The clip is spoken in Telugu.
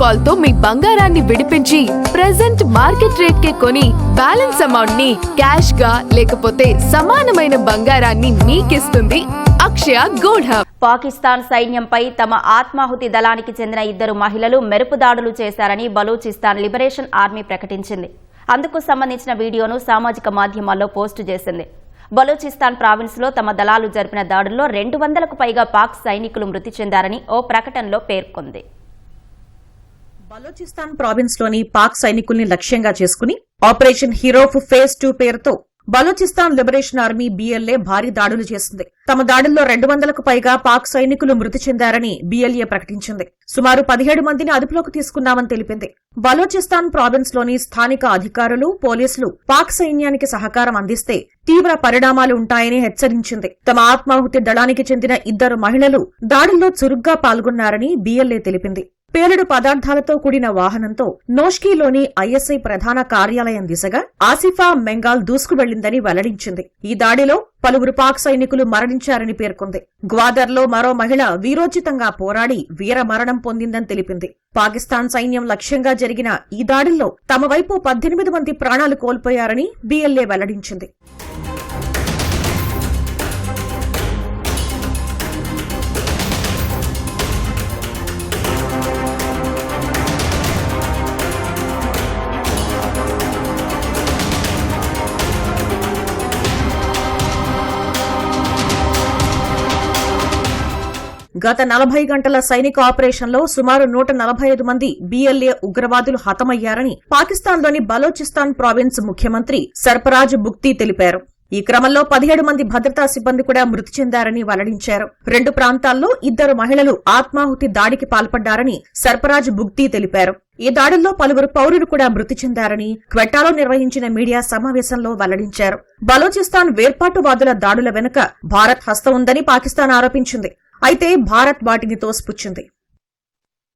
కాల్ తో మీ బంగారాన్ని విడిపించి ప్రెజెంట్ మార్కెట్ రేట్ కే కొని బ్యాలెన్స్ అమౌంట్ ని క్యాష్ గా లేకపోతే సమానమైన బంగారాన్ని మీకిస్తుంది అక్షయ గోల్డ్ హబ్. పాకిస్తాన్ సైన్యంపై తమ ఆత్మాహుతి దళానికి చెందిన 2 మహిళలు మెరుపు దాడులు చేశారని బలూచిస్తాన్ లిబరేషన్ ఆర్మీ ప్రకటించింది. అందుకు సంబంధించిన వీడియోను సామాజిక మాధ్యమాల్లో పోస్టు చేసింది. బలూచిస్తాన్ ప్రావిన్స్ లో తమ దళాలు జరిపిన దాడుల్లో 200కు పైగా పాక్ సైనికులు మృతి చెందారని ఓ ప్రకటనలో పేర్కొంది. బలూచిస్తాన్ ప్రావిన్స్ లోని పాక్ సైనికుల్ని లక్ష్యంగా చేసుకుని ఆపరేషన్ హీరోఫ్ ఫేజ్ 2 పేరుతో బలూచిస్తాన్ లిబరేషన్ ఆర్మీ BLA భారీ దాడులు చేసింది. తమ దాడుల్లో 200కు పైగా పాక్ సైనికులు మృతి చెందారని BLA ప్రకటించింది. సుమారు 17 మందిని అదుపులోకి తీసుకున్నామని తెలిపింది. బలూచిస్తాన్ ప్రావిన్స్ లోని స్థానిక అధికారులు, పోలీసులు పాక్ సైన్యానికి సహకారం అందిస్తే తీవ్ర పరిణామాలు ఉంటాయని హెచ్చరించింది. తమ ఆత్మాహుతి దళానికి చెందిన 2 మహిళలు దాడుల్లో చురుగ్గా పాల్గొన్నారని BLA తెలిపింది. పేలుడు పదార్థాలతో కూడిన వాహనంతో నోష్కీలోని ISI ప్రధాన కార్యాలయం దిశగా ఆసిఫా మెంగాల్ దూసుకు వెళ్లిందని వెల్లడించింది. ఈ దాడిలో పలువురు పాక్ సైనికులు మరణించారని పేర్కొంది. గ్వాదర్లో మరో మహిళ వీరోచితంగా పోరాడి వీరమరణం పొందిందని తెలిపింది. పాకిస్తాన్ సైన్యం లక్ష్యంగా జరిగిన ఈ దాడుల్లో తమ వైపు 18 మంది ప్రాణాలు కోల్పోయారని BLA వెల్లడించింది. గత 40 గంటల సైనిక ఆపరేషన్లో సుమారు 145 మంది BLA ఉగ్రవాదులు హతమయ్యారని పాకిస్తాన్లోని బలూచిస్తాన్ ప్రావిన్స్ ముఖ్యమంత్రి సర్ఫరాజ్ బుక్తీ తెలిపారు. ఈ క్రమంలో 17 మంది భద్రతా సిబ్బంది కూడా మృతి చెందారని వెల్లడించారు. 2 ప్రాంతాల్లో 2 మహిళలు ఆత్మాహుతి దాడికి పాల్పడ్డారని సర్ఫరాజ్ బుక్తీ తెలిపారు. ఈ దాడుల్లో పలువురు పౌరులు కూడా మృతి చెందారని క్వెటాలో నిర్వహించిన మీడియా సమావేశంలో వెల్లడించారు. బలూచిస్తాన్ వేర్పాటువాదుల దాడుల వెనుక భారత్ హస్తం ఉందని పాకిస్తాన్ ఆరోపించింది. అయితే భారత్ వాటిని తోసిపుచ్చింది.